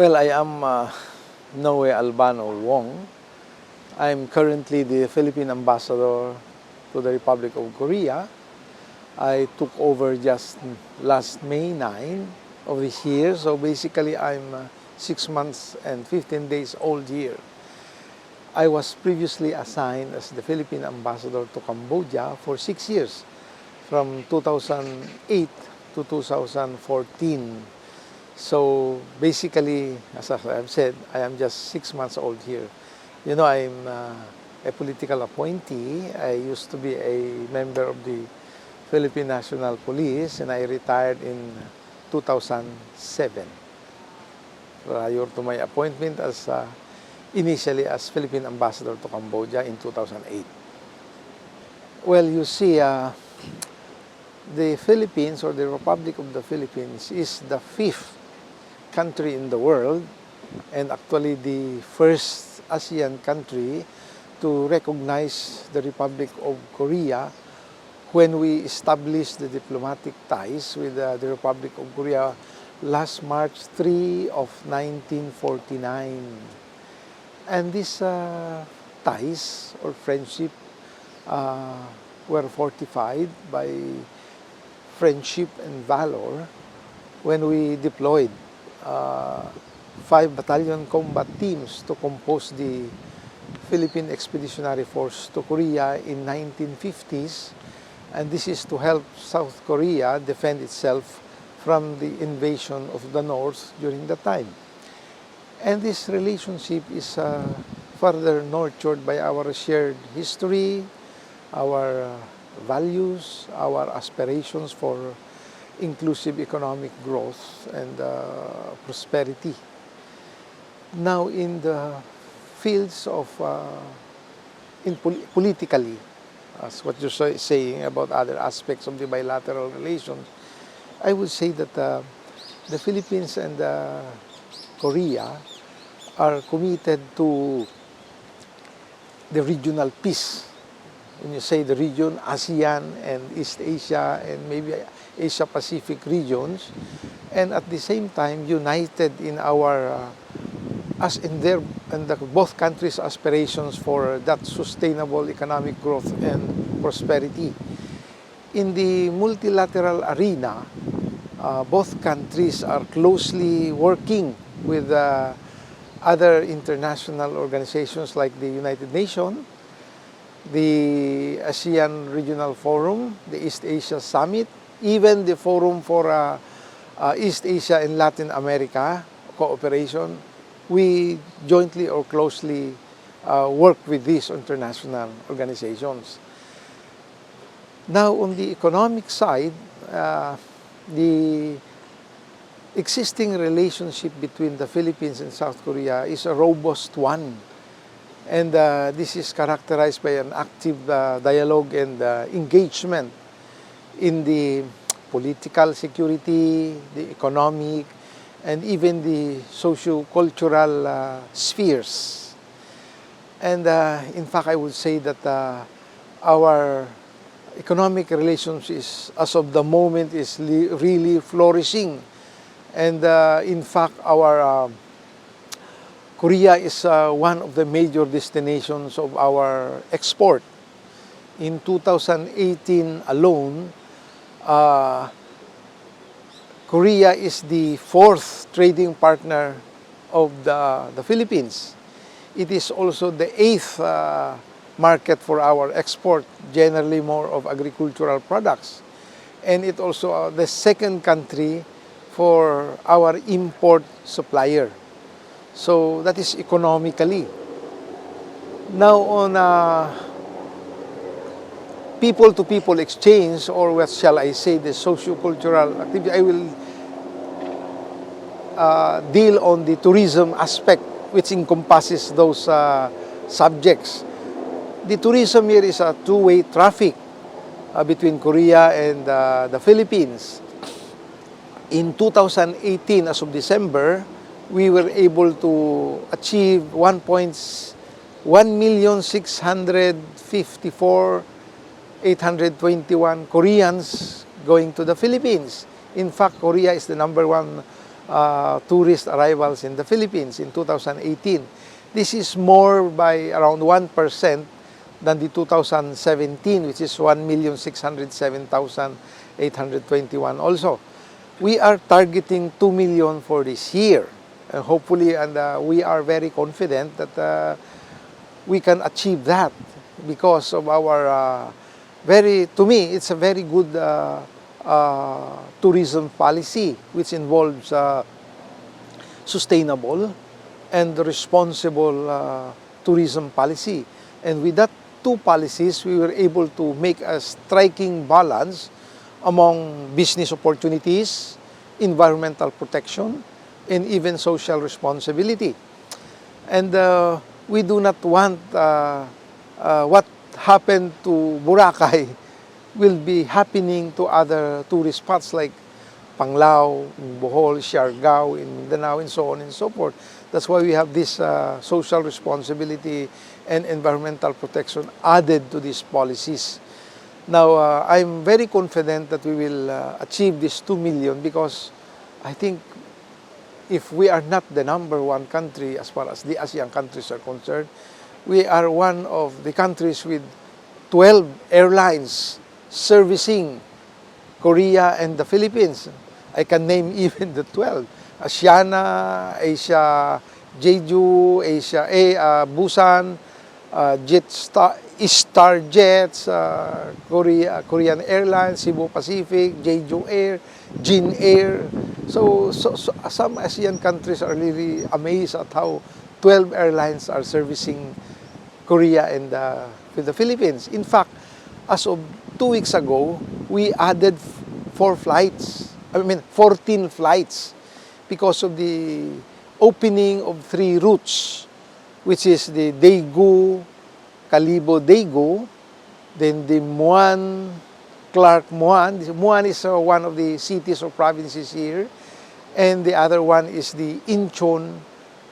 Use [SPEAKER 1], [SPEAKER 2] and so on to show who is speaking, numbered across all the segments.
[SPEAKER 1] Well, I am Noe Albano Wong. I'm currently the Philippine Ambassador to the Republic of Korea. I took over just last May 9 of this year, so basically I'm 6 months and 15 days old here. I was previously assigned as the Philippine Ambassador to Cambodia for 6 years, from 2008 to 2014. So basically, as I've said, I am just 6 months old here. You know, I'm a political appointee. I used to be a member of the Philippine National Police, and I retired in 2007 prior to my appointment as initially as Philippine Ambassador to Cambodia in 2008. Well, you see, the Philippines, or the Republic of the Philippines, is the 5th country in the world, and actually the first ASEAN country to recognize the Republic of Korea when we established the diplomatic ties with the Republic of Korea last March 3 of 1949. And these ties or friendship were fortified by friendship and valor when we deployed 5 battalion combat teams to compose the Philippine Expeditionary Force to Korea in 1950s, and this is to help South Korea defend itself from the invasion of the North during that time. And this relationship is further nurtured by our shared history, our values, our aspirations for inclusive economic growth and prosperity. Now, in the fields of politically, as what you're saying about other aspects of the bilateral relations, I would say that the Philippines and Korea are committed to the regional peace. When you say the region, ASEAN and East Asia and maybe Asia-Pacific regions, and at the same time united in our, both countries' aspirations for that sustainable economic growth and prosperity. In the multilateral arena, both countries are closely working with other international organizations like the United Nations, the ASEAN Regional Forum, the East Asia Summit, even the Forum for East Asia and Latin America cooperation. We jointly or closely work with these international organizations. Now, on the economic side, the existing relationship between the Philippines and South Korea is a robust one. And this is characterized by an active dialogue and engagement in the political security, the economic, and even the socio-cultural spheres. And in fact, I would say that our economic relations is, as of the moment, is really flourishing. And in fact, our Korea is one of the major destinations of our export. In 2018 alone, Korea is the 4th trading partner of the Philippines. It is also the 8th market for our export, generally more of agricultural products. And it also the 2nd country for our import supplier. So that is economically. Now, on people-to-people exchange, or what shall I say, the socio-cultural activity, I will deal on the tourism aspect, which encompasses those subjects. The tourism here is a two-way traffic between Korea and the Philippines. In 2018, as of December, we were able to achieve 1,654,821 Koreans going to the Philippines. In fact, Korea is the #1 tourist arrivals in the Philippines in 2018. This is more by around 1% than the 2017, which is 1,607,821 also. We are targeting 2 million for this year. Hopefully, and we are very confident that we can achieve that because of our to me, it's a very good tourism policy which involves sustainable and responsible tourism policy. And with that two policies, we were able to make a striking balance among business opportunities, environmental protection, and even social responsibility. And we do not want what happened to Boracay will be happening to other tourist spots like Panglao, Bohol, Siargao, in Mindanao, and so on and so forth. That's why we have this social responsibility and environmental protection added to these policies. Now, I'm very confident that we will achieve this 2 million because I think if we are not the #1 country as far as the ASEAN countries are concerned, we are one of the countries with 12 airlines servicing Korea and the Philippines. I can name even the 12. Asiana, Asia, Jeju, Asia A, Busan, Star Jets, Korean Airlines, Cebu Pacific, Jeju Air, Jin Air. So some ASEAN countries are really amazed at how 12 airlines are servicing Korea and the Philippines. In fact, as of 2 weeks ago, we added 14 flights because of the opening of 3 routes, which is the Daegu, Kalibo-Daegu, then the Muan, Clark-Muan. Muan is one of the cities or provinces here, and the other one is the Incheon,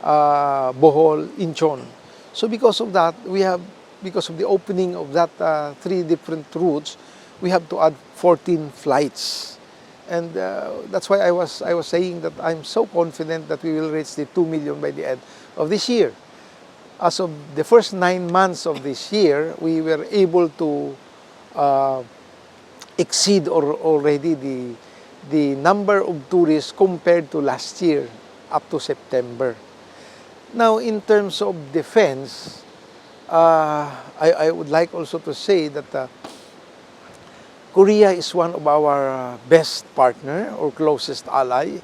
[SPEAKER 1] Bohol-Incheon. So because of that, because of the opening of that 3 different routes, we have to add 14 flights. And that's why I was saying that I'm so confident that we will reach the 2 million by the end of this year. As of the first 9 months of this year, we were able to exceed already the number of tourists compared to last year up to September. Now, in terms of defense, I would like also to say that Korea is one of our best partner or closest ally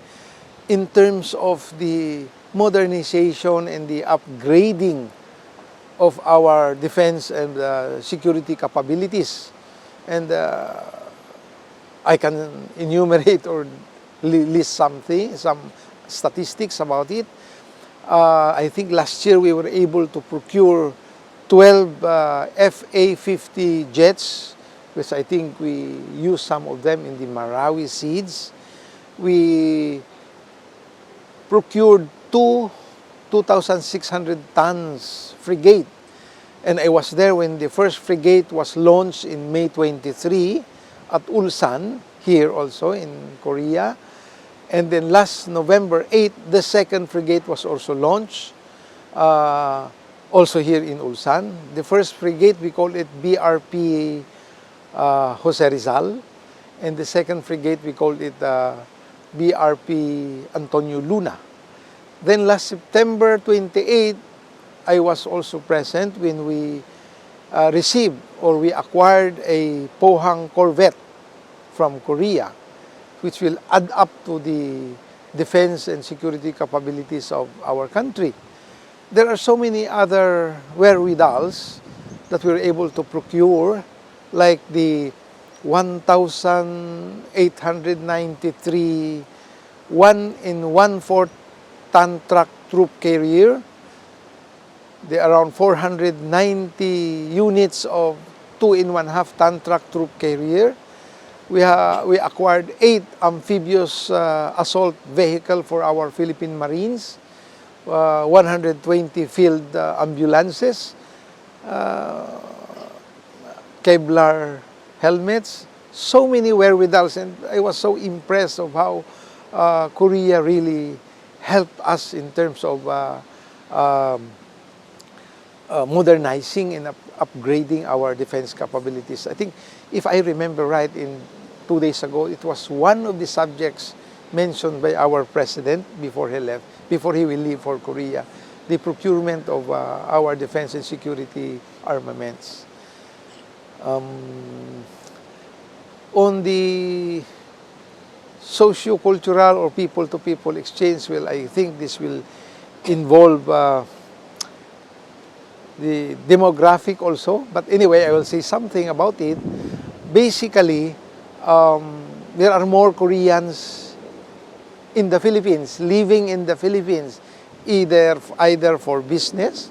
[SPEAKER 1] in terms of the modernization and the upgrading of our defense and security capabilities. And I can enumerate or list some statistics about it. I think last year we were able to procure 12 FA-50 jets, which I think we used some of them in the Marawi siege. We procured 2,600 tons frigate. And I was there when the first frigate was launched in May 23 at Ulsan, here also in Korea. And then last November 8, the second frigate was also launched, also here in Ulsan. The first frigate, we call it BRP Jose Rizal. And the second frigate, we called it BRP Antonio Luna. Then last September 28, I was also present when we received or we acquired a Pohang corvette from Korea, which will add up to the defense and security capabilities of our country. There are so many other wherewithals that we were able to procure, like the 1,893 1 1/4 ton truck troop carrier, the around 490 units of 2 1/2 ton truck troop carrier. We acquired 8 amphibious assault vehicle for our Philippine Marines, 120 field ambulances, Kevlar helmets, so many wherewithals, and I was so impressed of how Korea really helped us in terms of um, modernizing and upgrading our defense capabilities. I think, if I remember right, in 2 days ago, it was one of the subjects mentioned by our president before he left, before he will leave for Korea, the procurement of our defense and security armaments. On the socio-cultural or people-to-people exchange, well, I think this will involve the demographic also. But anyway, I will say something about it. Basically, there are more Koreans in the Philippines, living in the Philippines, either for business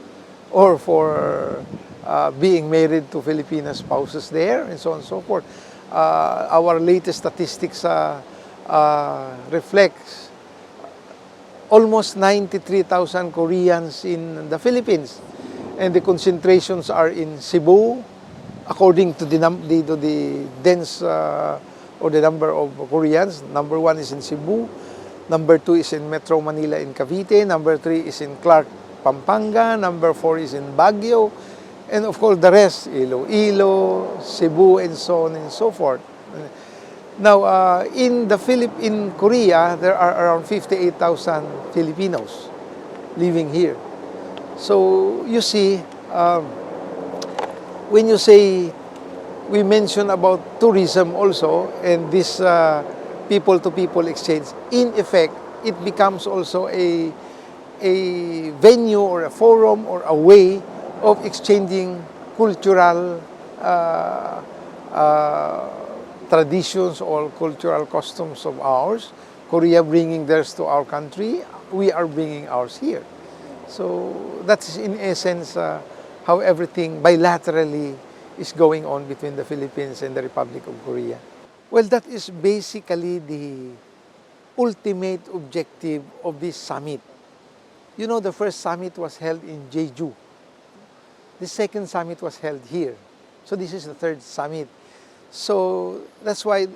[SPEAKER 1] or for being married to Filipino spouses there, and so on and so forth. Our latest statistics reflects almost 93,000 Koreans in the Philippines, and the concentrations are in Cebu, according to the dense or the number of Koreans. Number 1 is in Cebu, number 2 is in Metro Manila in Cavite, number 3 is in Clark, Pampanga, number 4 is in Baguio, and of course the rest, Iloilo, Cebu, and so on and so forth. Now, in Korea, there are around 58,000 Filipinos living here. So you see, when you say, we mention about tourism also, and this people-to-people exchange, in effect, it becomes also a venue or a forum or a way of exchanging cultural traditions or cultural customs of ours. Korea bringing theirs to our country, we are bringing ours here. So that's in essence how everything bilaterally is going on between the Philippines and the Republic of Korea. Well, that is basically the ultimate objective of this summit. You know, the first summit was held in Jeju. The second summit was held here. So this is the third summit. So that's why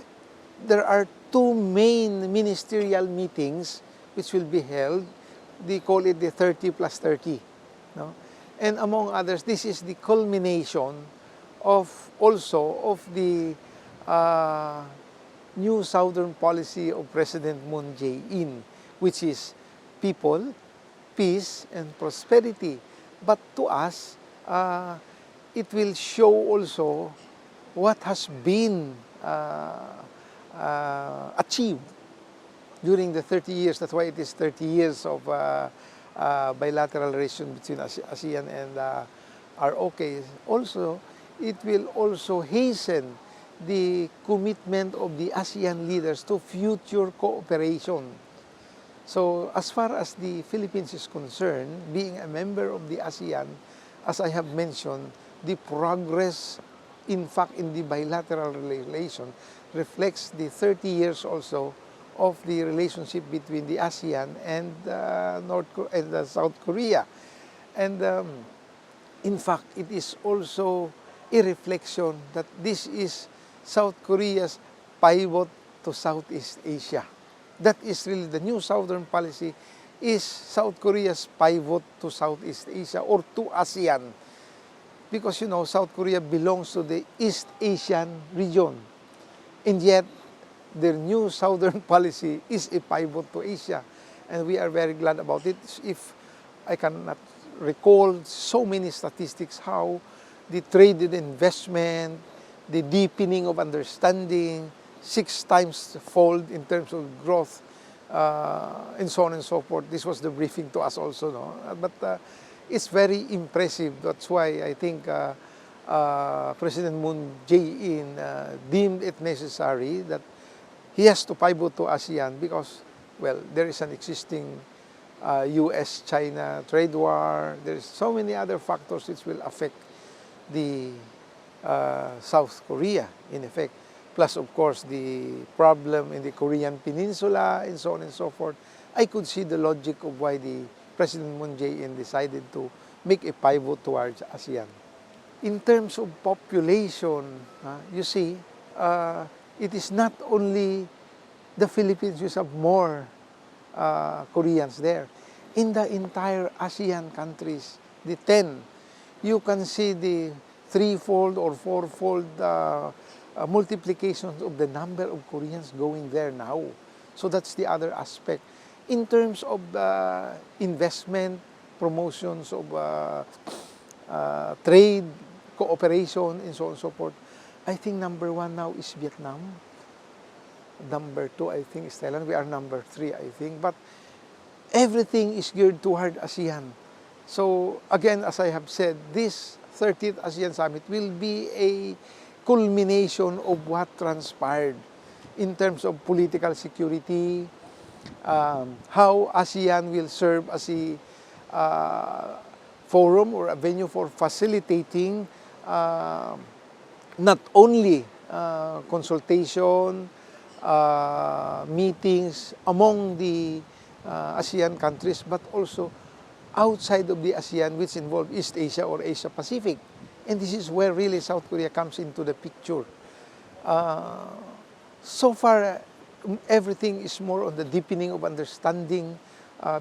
[SPEAKER 1] there are two main ministerial meetings which will be held. They call it the 30 plus 30. No? And among others, this is the culmination of the new Southern policy of President Moon Jae-in, which is people, peace, and prosperity. But to us, it will show also what has been achieved during the 30 years. That's why it is 30 years of bilateral relation between ASEAN and ROK. Also, it will also hasten the commitment of the ASEAN leaders to future cooperation. So as far as the Philippines is concerned, being a member of the ASEAN, as I have mentioned, the progress, in fact, in the bilateral relation reflects the 30 years also of the relationship between the ASEAN and South Korea. And in fact, it is also a reflection that this is South Korea's pivot to Southeast Asia. That is really the new Southern policy, is South Korea's pivot to Southeast Asia or to ASEAN. Because, you know, South Korea belongs to the East Asian region. And yet, their new Southern policy is a pivot to Asia. And we are very glad about it. If I cannot recall so many statistics how the trade and investment, the deepening of understanding, 6 times fold in terms of growth, and so on and so forth. This was the briefing to us also, no? But it's very impressive. That's why I think President Moon Jae-in deemed it necessary that he has to pivot to ASEAN because, well, there is an existing US-China trade war. There's so many other factors which will affect the South Korea, in effect. Plus, of course, the problem in the Korean Peninsula, and so on and so forth. I could see the logic of why the President Moon Jae-in decided to make a pivot towards ASEAN. In terms of population, you see, it is not only the Philippines used to have more Koreans there. In the entire ASEAN countries, the 10, you can see the threefold or fourfold multiplications of the number of Koreans going there now. So that's the other aspect. In terms of investment, promotions of trade, cooperation, and so on and so forth, I think number 1 now is Vietnam. Number 2, I think, is Thailand. We are number 3, I think. But everything is geared toward ASEAN. So again, as I have said, this 30th ASEAN Summit will be a culmination of what transpired in terms of political security, how ASEAN will serve as a forum or a venue for facilitating not only consultation, meetings among the ASEAN countries, but also outside of the ASEAN, which involve East Asia or Asia Pacific. And this is where really South Korea comes into the picture. So far, everything is more on the deepening of understanding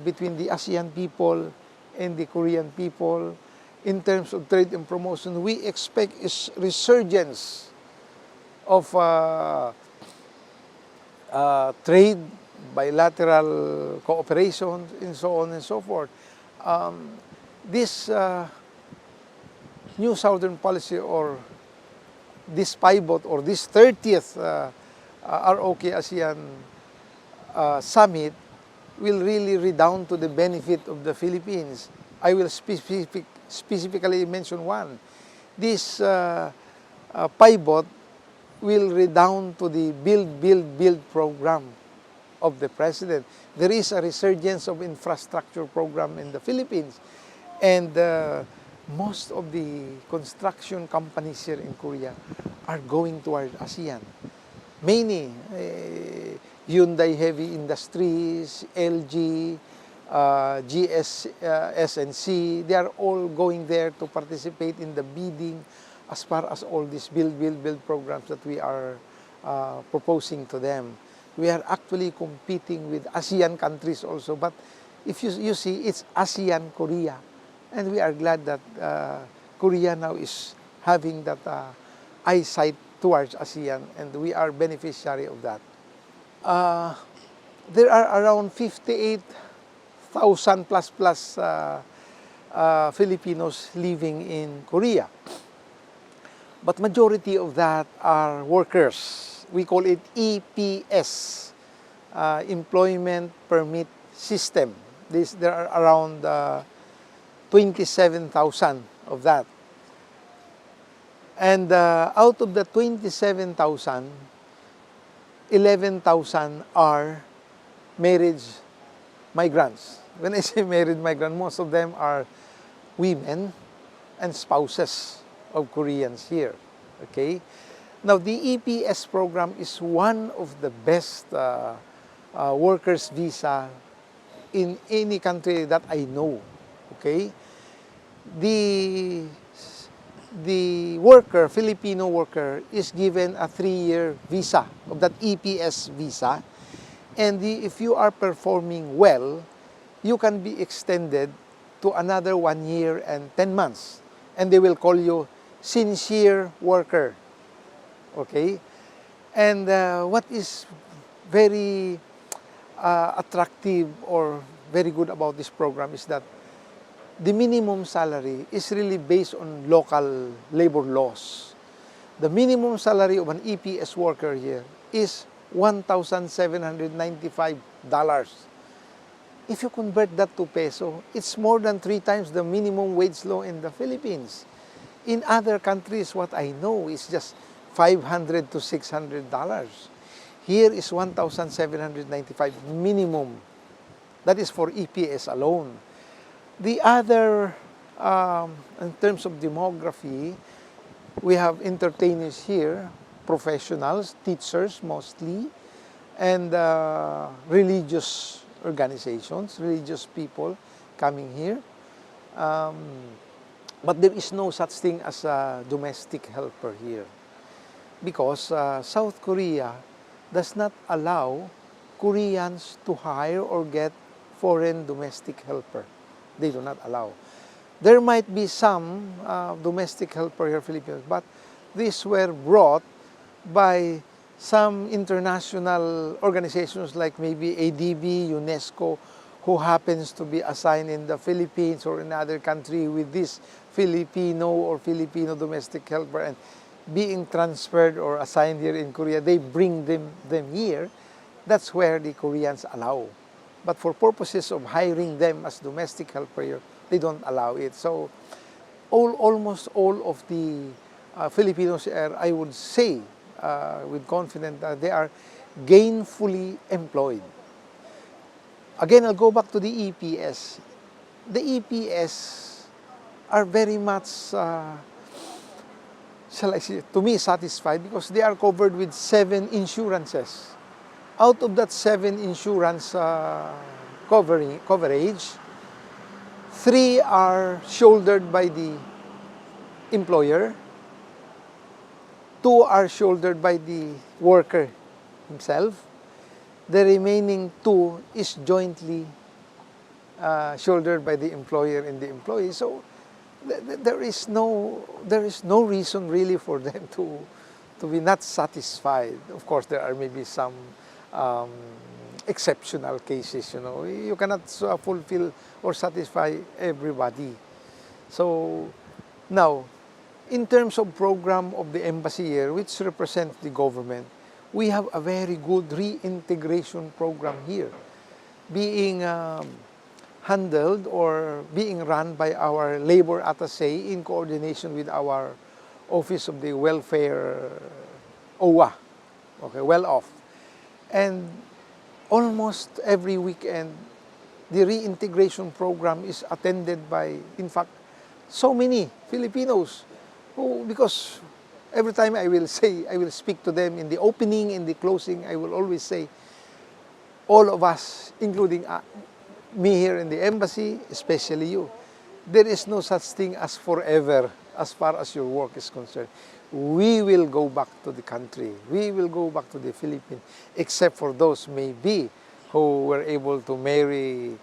[SPEAKER 1] between the ASEAN people and the Korean people. In terms of trade and promotion, we expect is resurgence of trade, bilateral cooperation, and so on and so forth. This new Southern policy, or this pivot, or this 30th ROK ASEAN Summit will really redound to the benefit of the Philippines. I will specifically mention one. This pivot will redound to the build program of the President. There is a resurgence of infrastructure program in the Philippines, and most of the construction companies here in Korea are going toward ASEAN. Many, Hyundai Heavy Industries, LG, SNC, they are all going there to participate in the bidding as far as all these build programs that we are proposing to them. We are actually competing with ASEAN countries also, but if you see, it's ASEAN Korea. And we are glad that Korea now is having that eyesight towards ASEAN, and we are beneficiary of that. There are around 58,000 plus Filipinos living in Korea. But majority of that are workers. We call it EPS, Employment Permit System. There are around 27,000 of that. And out of the 27,000, 11,000 are marriage migrants. When I say married migrant, most of them are women and spouses of Koreans here. Okay? Now, the EPS program is one of the best workers' visa in any country that I know. Okay? The worker, Filipino worker, is given a 3-year visa of that EPS visa. And if you are performing well, you can be extended to another 1 year and 10 months. And they will call you sincere worker. Okay? And what is very attractive or very good about this program is that the minimum salary is really based on local labor laws. The minimum salary of an EPS worker here is $1,795. If you convert that to peso, it's more than 3 times the minimum wage law in the Philippines. In other countries, what I know is just $500 to $600. Here is $1,795 minimum. That is for EPS alone. The other, in terms of demography, we have entertainers here, professionals, teachers mostly, and religious organizations, religious people coming here. But there is no such thing as a domestic helper here, because South Korea does not allow Koreans to hire or get foreign domestic helper. They do not allow. There might be some domestic helper here, Filipinos, but these were brought by some international organizations like maybe ADB, UNESCO, who happens to be assigned in the Philippines or in another country with this Filipino or Filipino domestic helper, and being transferred or assigned here in Korea, they bring them here. That's where the Koreans allow. But for purposes of hiring them as domestic helper here, they don't allow it. So almost all of the Filipinos are, I would say with confidence, that they are gainfully employed. Again, I'll go back to the EPS. The EPS are very much, shall I say, to me, satisfied because they are covered with 7 insurances. Out of that 7 insurance coverage, 3 are shouldered by the employer, 2 are shouldered by the worker himself. The remaining 2 is jointly shouldered by the employer and the employee. So there is no reason really for them to be not satisfied. Of course, there are maybe some exceptional cases. You cannot fulfill or satisfy everybody. So now, in terms of program of the embassy here, which represents the government, we have a very good reintegration program here, being handled or being run by our labor attaché in coordination with our Office of the Welfare OWA, okay, well-off. And almost every weekend, the reintegration program is attended by, in fact, so many Filipinos who, because every time I will speak to them in the opening, in the closing, I will always say, all of us, including me here in the embassy, especially you, there is no such thing as forever as far as your work is concerned. We will go back to the country. We will go back to the Philippines, except for those maybe who were able to marry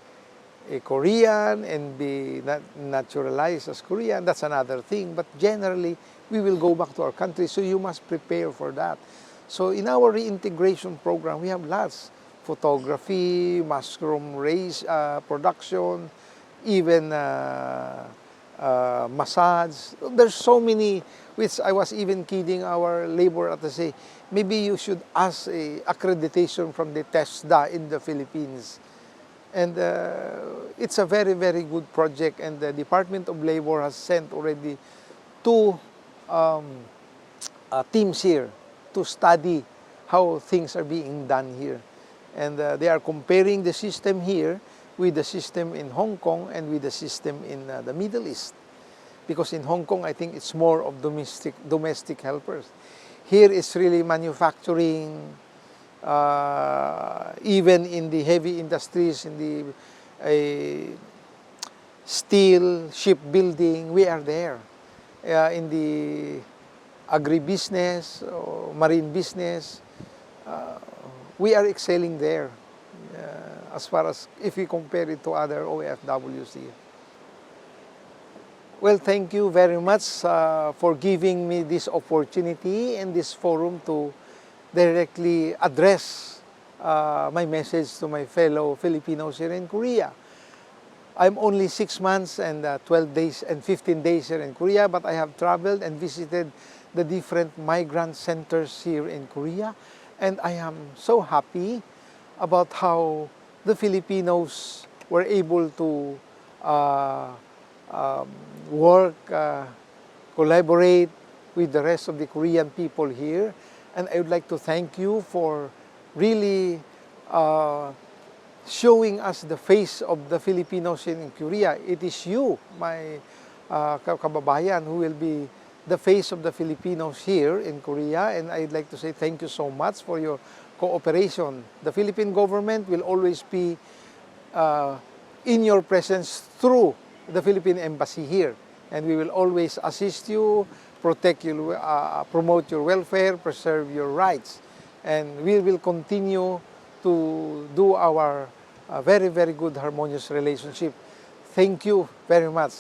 [SPEAKER 1] a Korean and be naturalized as Korean. That's another thing. But generally, we will go back to our country, so you must prepare for that. So in our reintegration program, we have lots. Photography, mushroom raise, production, even massage. There's so many, which I was even kidding our labor attaché. Maybe you should ask a accreditation from the TESDA in the Philippines. And it's a very, very good project, and the Department of Labor has sent already 2 teams here to study how things are being done here. And they are comparing the system here with the system in Hong Kong and with the system in the Middle East. Because in Hong Kong, I think it's more of domestic helpers. Here is really manufacturing, even in the heavy industries, in the steel, shipbuilding, we are there. In the agribusiness, or marine business, we are excelling there as far as if we compare it to other OFWs here. Well, thank you very much for giving me this opportunity and this forum to directly address my message to my fellow Filipinos here in Korea. I'm only 6 months and 12 days and 15 days here in Korea, but I have traveled and visited the different migrant centers here in Korea. And I am so happy about how the Filipinos were able to work, collaborate with the rest of the Korean people here. And I would like to thank you for really showing us the face of the Filipinos in Korea. It is you, my kababayan, who will be the face of the Filipinos here in Korea, and I'd like to say thank you so much for your cooperation. The Philippine government will always be in your presence through the Philippine Embassy here, and we will always assist you, protect you, promote your welfare, preserve your rights, and we will continue to do our very, very good harmonious relationship. Thank you very much.